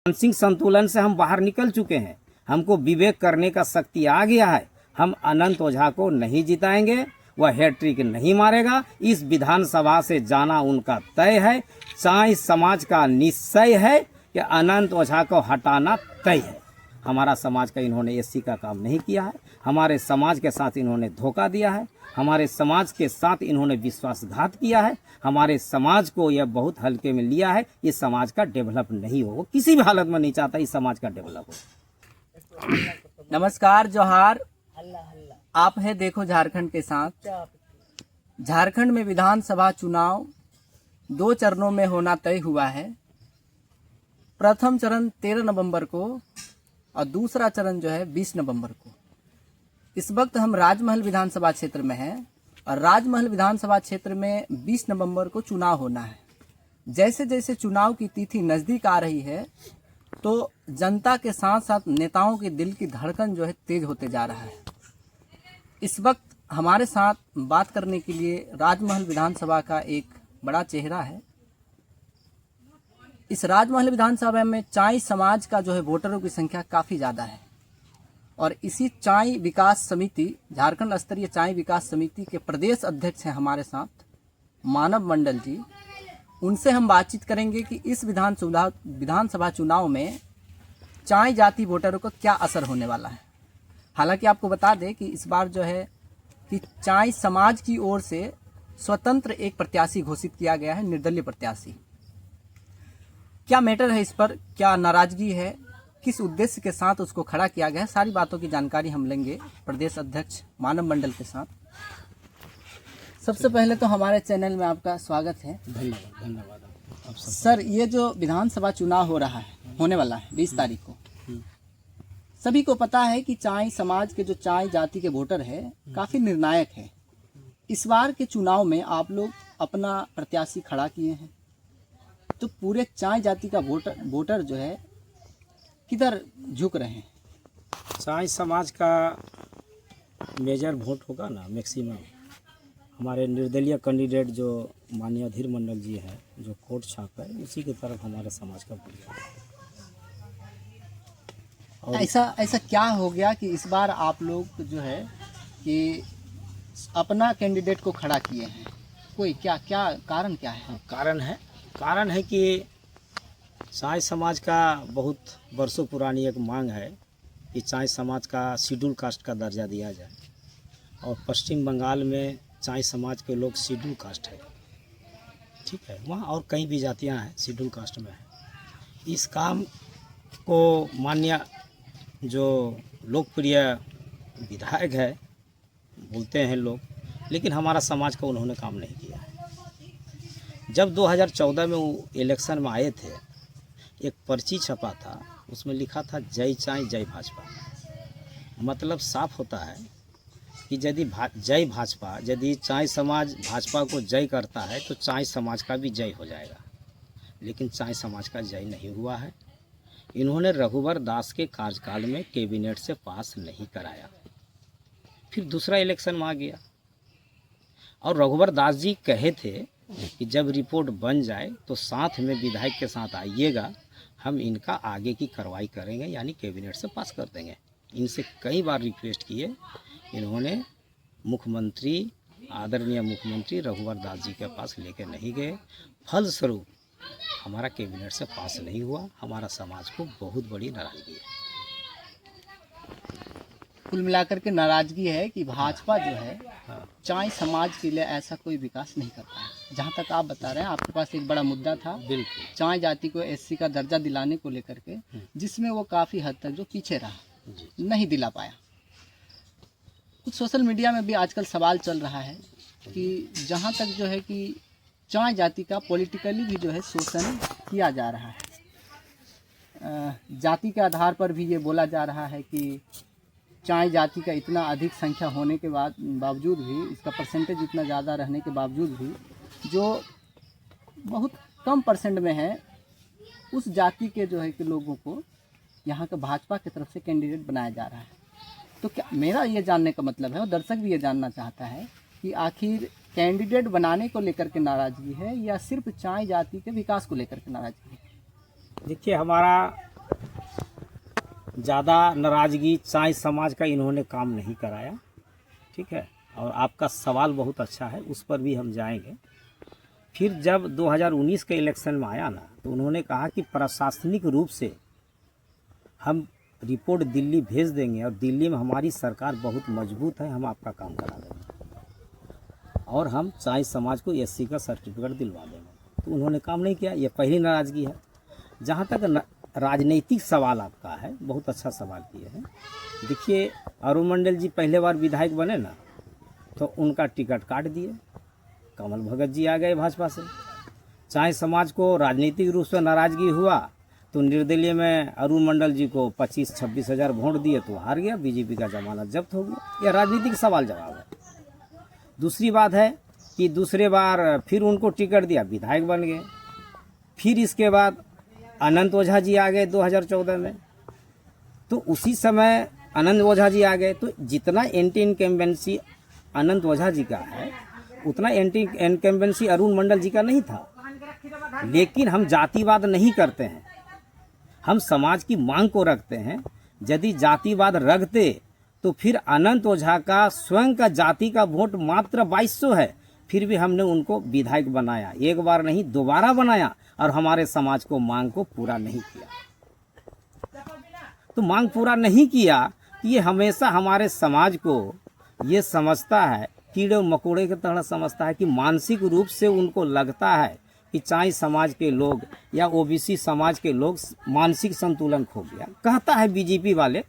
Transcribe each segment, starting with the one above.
मानसिक संतुलन से हम बाहर निकल चुके हैं। हमको विवेक करने का शक्ति आ गया है। हम अनंत ओझा को नहीं जिताएंगे, वह हैट्रिक नहीं मारेगा। इस विधानसभा से जाना उनका तय है। चाय समाज का निश्चय है कि अनंत ओझा को हटाना तय है। हमारा समाज का इन्होंने एससी का काम नहीं किया है। हमारे समाज के साथ इन्होंने धोखा दिया है। हमारे समाज के साथ इन्होंने विश्वासघात किया है। हमारे समाज को यह बहुत हल्के में लिया है। इस समाज का डेवलप नहीं हो, किसी भी हालत में नहीं चाहता इस समाज का डेवलप हो। नमस्कार, जोहार। आप है देखो झारखंड के साथ। झारखंड में विधानसभा चुनाव 2 चरणों में होना तय हुआ है। प्रथम चरण 13 नवंबर को और दूसरा चरण जो है 20 नवंबर को। इस वक्त हम राजमहल विधानसभा क्षेत्र में हैं और राजमहल विधानसभा क्षेत्र में 20 नवंबर को चुनाव होना है। जैसे जैसे चुनाव की तिथि नज़दीक आ रही है तो जनता के साथ साथ नेताओं के दिल की धड़कन जो है तेज होते जा रहा है। इस वक्त हमारे साथ बात करने के लिए राजमहल विधानसभा का एक बड़ा चेहरा है। इस राजमहल विधानसभा में चाई समाज का जो है वोटरों की संख्या काफ़ी ज़्यादा है और इसी चाई विकास समिति, झारखंड स्तरीय चाई विकास समिति के प्रदेश अध्यक्ष हैं हमारे साथ मानव मंडल जी। उनसे हम बातचीत करेंगे कि इस विधानसभा चुनाव में चाई जाति वोटरों को क्या असर होने वाला है। हालांकि आपको बता दें कि इस बार जो है कि चाई समाज की ओर से स्वतंत्र एक प्रत्याशी घोषित किया गया है, निर्दलीय प्रत्याशी। क्या मैटर है इस पर, क्या नाराजगी है, किस उद्देश्य के साथ उसको खड़ा किया गया है, सारी बातों की जानकारी हम लेंगे प्रदेश अध्यक्ष मानव मंडल के साथ। सबसे पहले तो हमारे चैनल में आपका स्वागत है। धन्यवाद। सर, ये जो विधानसभा चुनाव हो रहा है, होने वाला है 20 तारीख को, सभी को पता है कि चाई समाज के जो चाई जाति के वोटर है काफ़ी निर्णायक है। इस बार के चुनाव में आप लोग अपना प्रत्याशी खड़ा किए हैं, तो पूरे चाय जाति का वोटर जो है किधर झुक रहे हैं? चाय समाज का मेजर वोट होगा ना, मैक्सिमम हमारे निर्दलीय कैंडिडेट जो माननीय अधीर मंडल जी हैं, जो कोट छाप है, उसी की तरफ हमारे समाज का वोट है। और ऐसा क्या हो गया कि इस बार आप लोग जो है कि अपना कैंडिडेट को खड़ा किए हैं? कोई क्या कारण क्या है? कारण है कि चाय समाज का बहुत बरसों पुरानी एक मांग है कि चाय समाज का शेड्यूल कास्ट का दर्जा दिया जाए और पश्चिम बंगाल में चाय समाज के लोग शेड्यूल कास्ट है, ठीक है, वहाँ और कई भी जातियाँ हैं शेड्यूल कास्ट में है। इस काम को माननीय जो लोकप्रिय विधायक है बोलते हैं लोग, लेकिन हमारा समाज का उन्होंने काम नहीं किया है। जब 2014 में वो इलेक्शन में आए थे, एक पर्ची छपा था, उसमें लिखा था जय चाय जय भाजपा। मतलब साफ होता है कि यदि जय भाजपा, यदि चाय समाज भाजपा को जय करता है तो चाय समाज का भी जय हो जाएगा, लेकिन चाय समाज का जय नहीं हुआ है। इन्होंने रघुवर दास के कार्यकाल में कैबिनेट से पास नहीं कराया। फिर दूसरा इलेक्शन में आ गया और रघुवर दास जी कहे थे कि जब रिपोर्ट बन जाए तो साथ में विधायक के साथ आइएगा, हम इनका आगे की कार्रवाई करेंगे, यानी कैबिनेट से पास कर देंगे। इनसे कई बार रिक्वेस्ट किए, इन्होंने मुख्यमंत्री, आदरणीय मुख्यमंत्री रघुवर दास जी के पास लेके नहीं गए। फलस्वरूप हमारा कैबिनेट से पास नहीं हुआ। हमारा समाज को बहुत बड़ी नाराजगी है। कुल मिलाकर के नाराजगी है कि भाजपा जो है चाय समाज के लिए ऐसा कोई विकास नहीं करता है। जहाँ तक आप बता रहे हैं, आपके पास एक बड़ा मुद्दा था चाय जाति को एससी का दर्जा दिलाने को लेकर के, जिसमें वो काफ़ी हद तक जो पीछे रहा, नहीं दिला पाया। कुछ सोशल मीडिया में भी आजकल सवाल चल रहा है कि जहाँ तक जो है कि चाय जाति का पॉलिटिकली भी जो है शोषण किया जा रहा है। जाति के आधार पर भी ये बोला जा रहा है कि चाय जाति का इतना अधिक संख्या होने के बावजूद भी, इसका परसेंटेज इतना ज़्यादा रहने के बावजूद भी जो बहुत कम परसेंट में है, उस जाति के जो है कि लोगों को यहाँ के भाजपा की तरफ से कैंडिडेट बनाया जा रहा है। तो क्या, मेरा ये जानने का मतलब है और दर्शक भी ये जानना चाहता है कि आखिर कैंडिडेट बनाने को लेकर के नाराज़गी है या सिर्फ चाय जाति के विकास को लेकर के नाराज़गी है? देखिए, हमारा ज़्यादा नाराज़गी चाय समाज का इन्होंने काम नहीं कराया, ठीक है। और आपका सवाल बहुत अच्छा है, उस पर भी हम जाएंगे। फिर जब 2019 के इलेक्शन में आया ना, तो उन्होंने कहा कि प्रशासनिक रूप से हम रिपोर्ट दिल्ली भेज देंगे और दिल्ली में हमारी सरकार बहुत मजबूत है, हम आपका काम करा देंगे और हम चाय समाज को एससी का सर्टिफिकेट दिलवा देंगे। तो उन्होंने काम नहीं किया, ये पहली नाराज़गी है। जहाँ तक राजनीतिक सवाल आपका है, बहुत अच्छा सवाल किए हैं। देखिए, अरुण मंडल जी पहले बार विधायक बने ना, तो उनका टिकट काट दिए, कमल भगत जी आ गए भाजपा से। चाय समाज को राजनीतिक रूप से नाराज़गी हुआ तो निर्दलीय में अरुण मंडल जी को 25-26 हज़ार वोट दिए तो हार गया, बीजेपी का जमानत जब्त हो गया। यह राजनीतिक सवाल जवाब है। दूसरी बात है कि दूसरे बार फिर उनको टिकट दिया, विधायक बन गए। फिर इसके बाद अनंत ओझा जी आ गए 2014 में, तो उसी समय अनंत ओझा जी आ गए। तो जितना एंटी इनकम्बेंसी अनंत ओझा जी का है, उतना एंटी इनकम्बेंसी अरुण मंडल जी का नहीं था। लेकिन हम जातिवाद नहीं करते हैं, हम समाज की मांग को रखते हैं। यदि जातिवाद रखते तो फिर अनंत ओझा का स्वयं का जाति का वोट मात्र 2200 है, फिर भी हमने उनको विधायक बनाया, एक बार नहीं दोबारा बनाया, और हमारे समाज को मांग को पूरा नहीं किया। तो मांग पूरा नहीं किया, ये हमेशा हमारे समाज को ये समझता है, कीड़े मकोड़े की तरह समझता है कि मानसिक रूप से उनको लगता है कि चाय समाज के लोग या ओबीसी समाज के लोग मानसिक संतुलन खो गया। कहता है बीजेपी वाले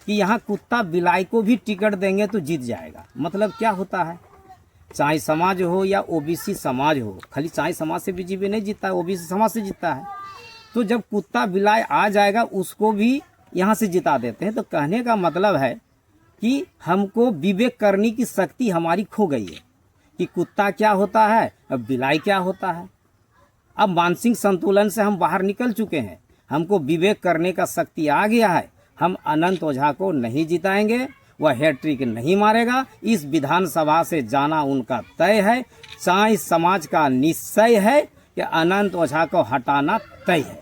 कि यहाँ कुत्ता बिलाई को भी टिकट देंगे तो जीत जाएगा। मतलब क्या होता है, चाय समाज हो या ओबीसी समाज हो, खाली चाय समाज से बीजेपी नहीं जीतता है, ओबीसी समाज से जीतता है। तो जब कुत्ता बिलाई आ जाएगा उसको भी यहाँ से जिता देते हैं। तो कहने का मतलब है कि हमको विवेक करने की शक्ति हमारी खो गई है कि कुत्ता क्या होता है और बिलाई क्या होता है। अब मानसिक संतुलन से हम बाहर निकल चुके हैं, हमको विवेक करने का शक्ति आ गया है। हम अनंत ओझा को नहीं जिताएंगे, वह हैट्रिक नहीं मारेगा। इस विधानसभा से जाना उनका तय है। चाय समाज का निश्चय है कि अनंत ओझा को हटाना तय है।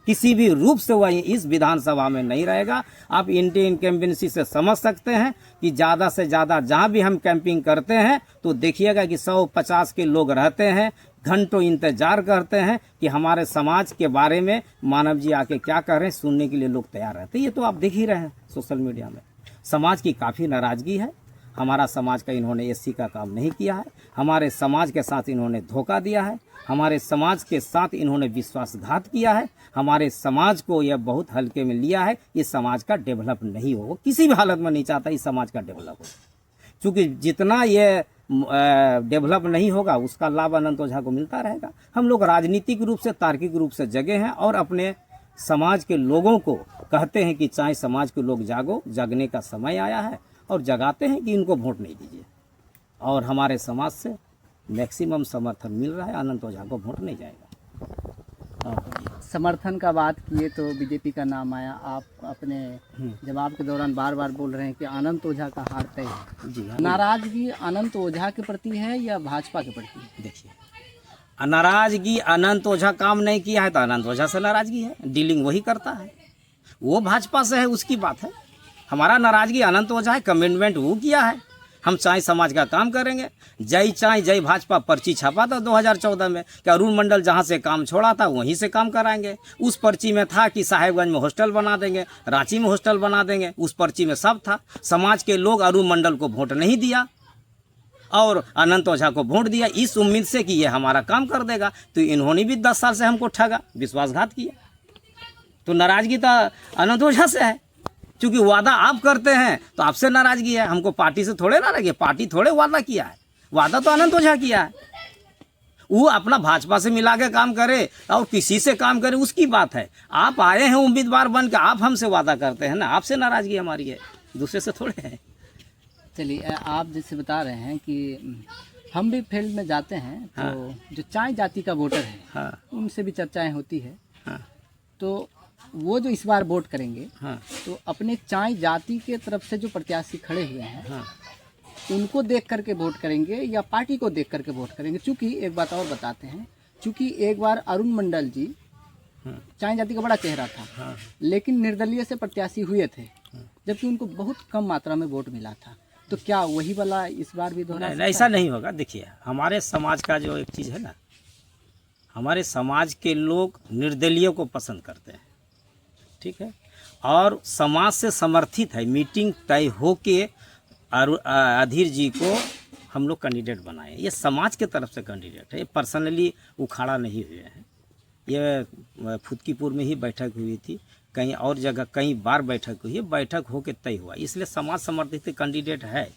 किसी भी रूप से वह इस विधानसभा में नहीं रहेगा। आप एंटी इनकम्बेंसी से समझ सकते हैं कि ज़्यादा से ज़्यादा जहाँ भी हम कैंपिंग करते हैं तो देखिएगा कि 150 के लोग रहते हैं, घंटों इंतजार करते हैं कि हमारे समाज के बारे में मानव जी आके क्या कह रहे हैं, सुनने के लिए लोग तैयार रहते हैं। ये तो आप देख ही रहे हैं सोशल मीडिया में। समाज की काफ़ी नाराज़गी है। हमारा समाज का इन्होंने एससी का काम नहीं किया है, हमारे समाज के साथ इन्होंने धोखा दिया है, हमारे समाज के साथ इन्होंने विश्वासघात किया है, हमारे समाज को यह बहुत हल्के में लिया है। इस समाज का डेवलप नहीं हो, किसी भी हालत में नहीं चाहता इस समाज का डेवलप हो, क्योंकि जितना ये डेवलप नहीं होगा उसका लाभ अनंत ओझा को मिलता रहेगा। हम लोग राजनीतिक रूप से, तार्किक रूप से जगे हैं और अपने समाज के लोगों को कहते हैं कि चाहे समाज के लोग जागो, जगने का समय आया है, और जगाते हैं कि इनको वोट नहीं दीजिए। और हमारे समाज से मैक्सिमम समर्थन मिल रहा है, अनंत ओझा को वोट नहीं जाएगा। समर्थन का बात किए तो बीजेपी का नाम आया। आप अपने जवाब के दौरान बार बार बोल रहे हैं कि अनंत ओझा का हार तय है। जी हाँ। नाराजगी अनंत ओझा के प्रति है या भाजपा के प्रति है? देखिए, नाराजगी अनंत ओझा काम नहीं किया है तो अनंत ओझा से नाराजगी है, डीलिंग वही करता है, वो भाजपा से है, उसकी बात है। हमारा नाराजगी अनंत ओझा है, कमिटमेंट वो किया है, हम चाय समाज का काम करेंगे। जय चाय जय भाजपा पर्ची छापा था 2014 में कि अरुण मंडल जहाँ से काम छोड़ा था वहीं से काम कराएंगे। उस पर्ची में था कि साहेबगंज में हॉस्टल बना देंगे, रांची में हॉस्टल बना देंगे, उस पर्ची में सब था। समाज के लोग अरुण मंडल को वोट नहीं दिया और अनंत ओझा को वोट दिया इस उम्मीद से कि ये हमारा काम कर देगा। तो इन्होंने भी 10 साल से हमको ठगा, विश्वासघात किया। तो नाराजगी तो अनंत ओझा से है, क्योंकि वादा आप करते हैं तो आपसे नाराजगी है। हमको पार्टी से थोड़े नाराजगी, पार्टी थोड़े वादा किया है, वादा तो अनंत ओझा किया है। वो अपना भाजपा से मिला के काम करे और किसी से काम करे उसकी बात है। आप आए हैं उम्मीदवार बन के, आप हमसे वादा करते हैं ना, आपसे नाराजगी हमारी है, दूसरे से थोड़े है। चलिए, आप जैसे बता रहे हैं कि हम भी फील्ड में जाते हैं तो हाँ। जो चाय जाति का वोटर है, हाँ। उनसे भी चर्चाएं होती है। हाँ। तो वो जो इस बार वोट करेंगे, हाँ। तो अपने चाय जाति के तरफ से जो प्रत्याशी खड़े हुए हैं, हाँ। उनको देख करके वोट करेंगे या पार्टी को देख करके वोट करेंगे? क्योंकि एक बात और बताते हैं, क्योंकि एक बार अरुण मंडल जी चाय जाति का बड़ा चेहरा था, हाँ। लेकिन निर्दलीय से प्रत्याशी हुए थे, जबकि उनको बहुत कम मात्रा में वोट मिला था। तो क्या वही वाला इस बार भी दोहरा? नहीं, ऐसा नहीं होगा। देखिए, हमारे समाज का जो एक चीज़ है ना, हमारे समाज के लोग निर्दलीय को पसंद करते हैं, ठीक है, और समाज से समर्थित है। मीटिंग तय हो के अधीर जी को हम लोग कैंडिडेट बनाए। ये समाज के तरफ से कैंडिडेट है, ये पर्सनली उखाड़ा नहीं हुए हैं। ये फुदकीपुर में ही बैठक हुई थी, कहीं और जगह कई बार बैठक हुई है, बैठक होके तय हुआ। इसलिए समाज समर्थित कैंडिडेट है,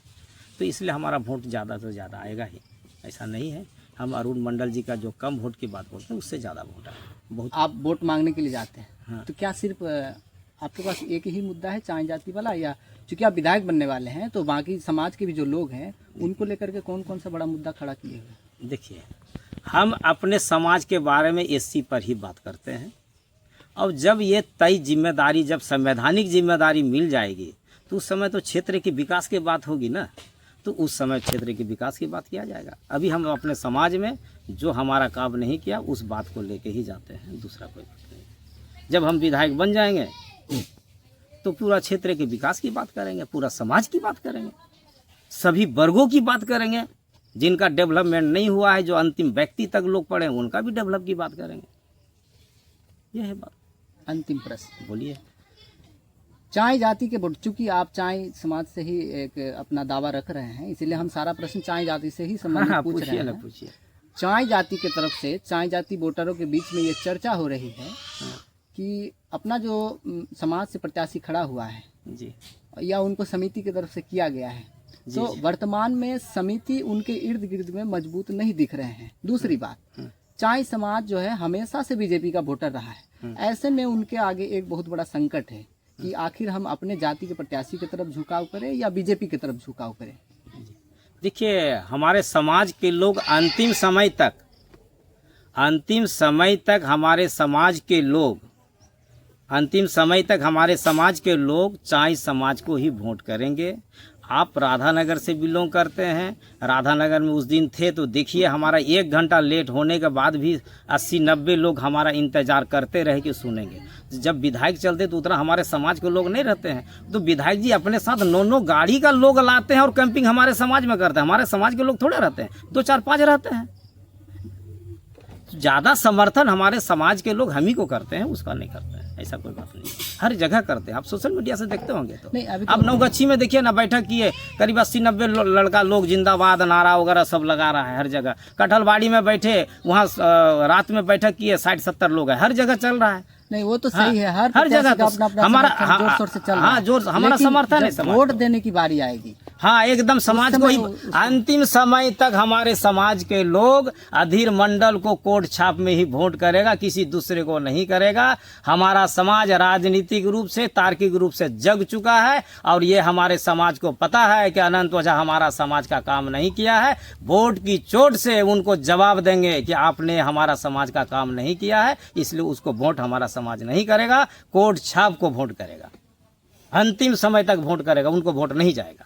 तो इसलिए हमारा वोट ज़्यादा से ज़्यादा आएगा ही। ऐसा नहीं है हम अरुण मंडल जी का जो कम वोट की बात बोलते हैं उससे ज़्यादा वोट आएगा। बहुत। आप वोट मांगने के लिए जाते हैं, हाँ। तो क्या सिर्फ आपके पास एक ही मुद्दा है चाय जाति वाला, या चूंकि आप विधायक बनने वाले हैं तो बाकी समाज के भी जो लोग हैं उनको लेकर के कौन कौन सा बड़ा मुद्दा खड़ा किए हुए? देखिए, हम अपने समाज के बारे में एससी पर ही बात करते हैं, और जब ये तय जिम्मेदारी, जब संवैधानिक जिम्मेदारी मिल जाएगी तो उस समय तो क्षेत्र के विकास की बात होगी ना, तो उस समय क्षेत्र के विकास की बात किया जाएगा। अभी हम अपने समाज में जो हमारा काम नहीं किया उस बात को लेके ही जाते हैं, दूसरा कोई बात नहीं। जब हम विधायक बन जाएंगे तो पूरा क्षेत्र के विकास की बात करेंगे, पूरा समाज की बात करेंगे, सभी वर्गों की बात करेंगे। जिनका डेवलपमेंट नहीं हुआ है, जो अंतिम व्यक्ति तक लोग पढ़े, उनका भी डेवलप की बात करेंगे। यह है बात। अंतिम प्रश्न बोलिए। चाय जाति के वोट, चूंकि आप चाय समाज से ही एक अपना दावा रख रहे हैं, इसीलिए हम सारा प्रश्न चाय जाति से ही संबंधित हाँ, पूछ रहे पूछिए ना, हैं। पूछिए। चाय जाति के तरफ से चाय जाति वोटरों के बीच में ये चर्चा हो रही है कि अपना जो समाज से प्रत्याशी खड़ा हुआ है जी, या उनको समिति की तरफ से किया गया है, तो वर्तमान में समिति उनके इर्द गिर्द में मजबूत नहीं दिख रहे हैं। दूसरी बात, चाय समाज जो है हमेशा से बीजेपी का वोटर रहा है। ऐसे में उनके आगे एक बहुत बड़ा संकट है कि आखिर हम अपने जाति के प्रत्याशी की तरफ झुकाव करें या बीजेपी की तरफ झुकाव करें। देखिए, हमारे समाज के लोग अंतिम समय तक हमारे समाज के लोग चाय समाज को ही वोट करेंगे। आप राधानगर से बिलोंग करते हैं, राधानगर में उस दिन थे तो देखिए, हमारा 1 घंटा लेट होने के बाद भी 80-90 लोग हमारा इंतज़ार करते रहे कि सुनेंगे। जब विधायक चलते तो उतना हमारे समाज के लोग नहीं रहते हैं, तो विधायक जी अपने साथ 9 गाड़ी का लोग लाते हैं और कैंपिंग हमारे समाज में करते हैं। हमारे समाज के लोग थोड़े रहते हैं, 2, 4, 5 रहते हैं। ज़्यादा समर्थन हमारे समाज के लोग हम ही को करते हैं, उसका नहीं करते हैं। ऐसा कोई बात नहीं, हर जगह करते हैं। आप सोशल मीडिया से देखते होंगे तो नहीं, अभी तो अब नवगछी में देखिए ना, बैठक किए, करीब 80-90 लड़का लोग जिंदाबाद नारा वगैरह सब लगा रहा है हर जगह। कटहलबाड़ी में बैठे, वहाँ रात में बैठक किए, 60-70 लोग हैं, हर जगह चल रहा है। नहीं, वो तो सही है, हर जगह तो हमारा जोर शोर से चल रहा है। जोर हमारा समर्थन है। वोट देने की बारी आएगी, हाँ, एकदम समाज को ही अंतिम समय तक हमारे समाज के लोग अधीर मंडल को कोट छाप में ही वोट करेगा, किसी दूसरे को नहीं करेगा। हमारा समाज राजनीतिक रूप से, तार्किक रूप से जग चुका है, और ये हमारे समाज को पता है कि अनंत ओझा हमारा समाज का काम नहीं किया है। वोट की चोट से उनको जवाब देंगे कि आपने हमारा समाज का काम नहीं किया है, इसलिए उसको वोट हमारा समाज नहीं करेगा, कोट छाप को वोट करेगा। अंतिम समय तक वोट करेगा, उनको वोट नहीं जाएगा,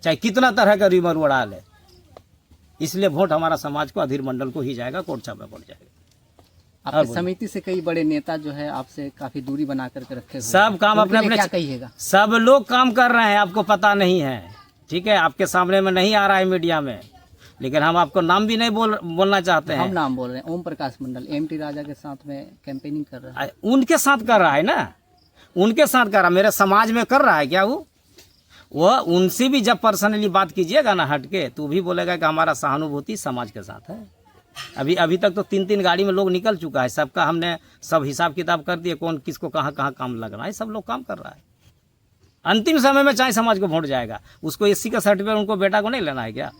चाहे कितना तरह का रिमर उड़ा ले। इसलिए वोट हमारा समाज को, अधीर मंडल को ही जाएगा, कोट छाप में वोट जाएगा। आपकी समिति से कई बड़े नेता जो है आपसे काफी दूरी बना करके रखे हुए हैं। सब काम अपने अपने, क्या कहिएगा? सब लोग काम कर रहे हैं, आपको पता नहीं है, ठीक है, आपके सामने में नहीं आ रहा है मीडिया में, लेकिन हम आपको नाम भी नहीं बोलना चाहते हैं। हम नाम बोल रहे हैं। ओम प्रकाश मंडल एमटी राजा के साथ में कैंपेनिंग कर रहा है। उनके साथ कर रहा है ना, उनके साथ कर रहा है, मेरे समाज में कर रहा है क्या? वो उनसे भी जब पर्सनली बात कीजिएगा ना हट के, तो भी बोलेगा कि हमारा सहानुभूति समाज के साथ है। अभी तक तो 3-3 गाड़ी में लोग निकल चुका है, सबका हमने सब हिसाब किताब कर दिए, कौन किसको कहाँ कहाँ काम लगना है, सब लोग काम कर रहा है। अंतिम समय में चाहे समाज को वोट जाएगा, उसको एससी का सर्टिफिकेट उनको बेटा को नहीं लेना है क्या?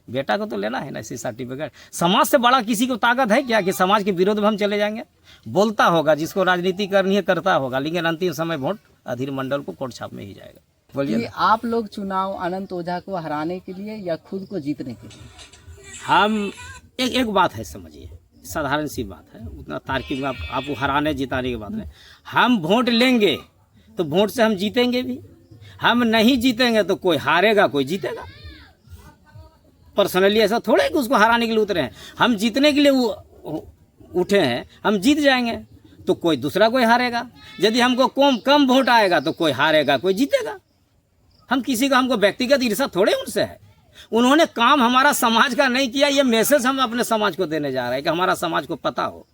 बेटा को तो लेना है ना एससी सर्टिफिकेट। समाज से बड़ा किसी को ताकत है क्या कि समाज के विरोध में हम चले जाएंगे? बोलता होगा, जिसको राजनीति करनी है करता होगा, लेकिन अंतिम समय वोट अधीर मंडल को कोट छाप में ही जाएगा। बोलिए, आप लोग चुनाव अनंत ओझा को हराने के लिए या खुद को जीतने के लिए? हम एक बात है, समझिए, साधारण सी बात है, उतना तार्किक में आपको हराने जिताने की बात नहीं। हम वोट लेंगे तो वोट से हम जीतेंगे भी, हम नहीं जीतेंगे तो कोई हारेगा कोई जीतेगा। पर्सनली ऐसा थोड़ा है कि उसको हराने के लिए उतरे हैं, हम जीतने के लिए उठे हैं, हम जीत जाएंगे तो कोई दूसरा कोई हारेगा। यदि हमको कम वोट आएगा तो कोई हारेगा कोई जीतेगा। हम किसी का हमको व्यक्तिगत ईर्ष्या थोड़े उनसे है। उन्होंने काम हमारा समाज का नहीं किया, ये मैसेज हम अपने समाज को देने जा रहे हैं कि हमारा समाज को पता हो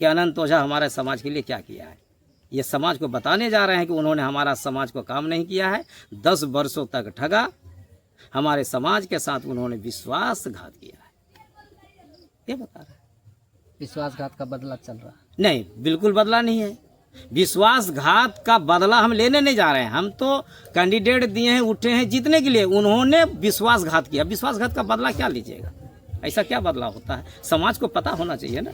कि अनंत ओझा हमारे समाज के लिए क्या किया है। ये समाज को बताने जा रहे हैं कि उन्होंने हमारा समाज को काम नहीं किया है, 10 वर्षों तक ठगा, हमारे समाज के साथ उन्होंने विश्वासघात किया है, ये बता रहे हैं। विश्वासघात का बदला चल रहा है? नहीं, बिल्कुल बदला नहीं है। विश्वासघात का बदला हम लेने नहीं जा रहे हैं। हम तो कैंडिडेट दिए हैं, उठे हैं जीतने के लिए, उन्होंने विश्वासघात किया। विश्वासघात का बदला क्या लीजिएगा? ऐसा क्या बदला होता है? समाज को पता होना चाहिए ना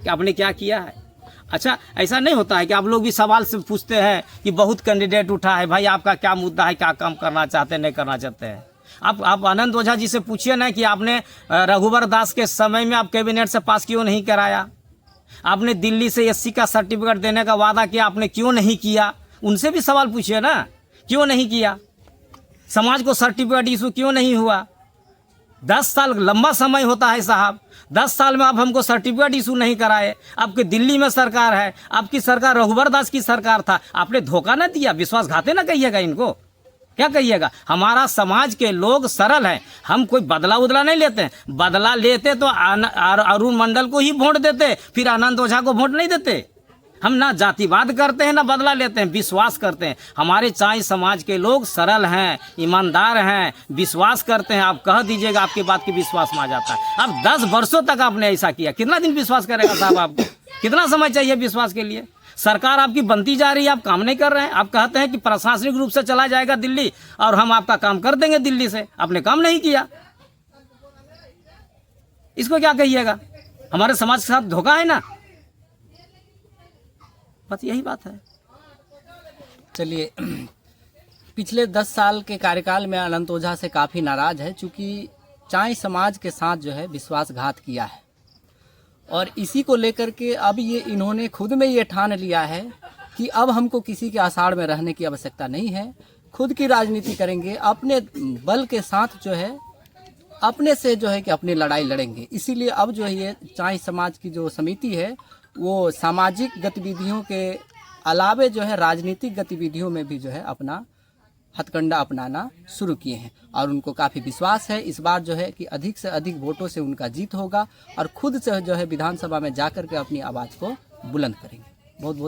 कि आपने क्या किया है। अच्छा, ऐसा नहीं होता है कि आप लोग भी सवाल से पूछते हैं कि बहुत कैंडिडेट उठा है, भाई आपका क्या मुद्दा है, क्या काम करना चाहते हैं, नहीं करना चाहते हैं। आप अनंत ओझा जी से पूछिए ना कि आपने रघुवर दास के समय में आप कैबिनेट से पास क्यों नहीं कराया, आपने दिल्ली से एससी का सर्टिफिकेट देने का वादा किया, आपने क्यों नहीं किया। उनसे भी सवाल पूछिए ना, क्यों नहीं किया, समाज को सर्टिफिकेट इशू क्यों नहीं हुआ। 10 साल लंबा समय होता है साहब, 10 साल में आप हमको सर्टिफिकेट इशू नहीं कराए। आपके दिल्ली में सरकार है, आपकी सरकार रघुवर दास की सरकार था, आपने धोखा ना दिया। विश्वासघाती ना कहिएगा इनको, क्या कहिएगा। हमारा समाज के लोग सरल हैं, हम कोई बदला उदला नहीं लेते हैं। बदला लेते तो अरुण मंडल को ही वोट देते, फिर अनंत ओझा को वोट नहीं देते। हम ना जातिवाद करते हैं ना बदला लेते हैं, विश्वास करते हैं। हमारे चाय समाज के लोग सरल हैं, ईमानदार हैं, विश्वास करते हैं। आप कह दीजिएगा, आपकी बात की विश्वास में आ जाता है। अब 10 वर्षों तक आपने ऐसा किया, कितना दिन विश्वास करेगा साहब आपको? कितना समय चाहिए विश्वास के लिए? सरकार आपकी बनती जा रही है, आप काम नहीं कर रहे हैं। आप कहते हैं कि प्रशासनिक रूप से चला जाएगा दिल्ली और हम आपका काम कर देंगे दिल्ली से, आपने काम नहीं किया। इसको क्या कहिएगा? हमारे समाज के साथ धोखा है ना, बस यही बात है। चलिए, पिछले 10 साल के कार्यकाल में अनंत ओझा से काफ़ी नाराज है, चूँकि चाय समाज के साथ जो है विश्वासघात किया है और इसी को लेकर के अब ये इन्होंने खुद में ये ठान लिया है कि अब हमको किसी के आषाढ़ में रहने की आवश्यकता नहीं है, खुद की राजनीति करेंगे, अपने बल के साथ जो है अपने से जो है कि अपनी लड़ाई लड़ेंगे। इसीलिए अब जो है ये चाय समाज की जो समिति है वो सामाजिक गतिविधियों के अलावे जो है राजनीतिक गतिविधियों में भी जो है अपना हथकंडा अपनाना शुरू किए हैं और उनको काफ़ी विश्वास है इस बार जो है कि अधिक से अधिक वोटों से उनका जीत होगा और खुद से जो है विधानसभा में जाकर के अपनी आवाज़ को बुलंद करेंगे। बहुत बहुत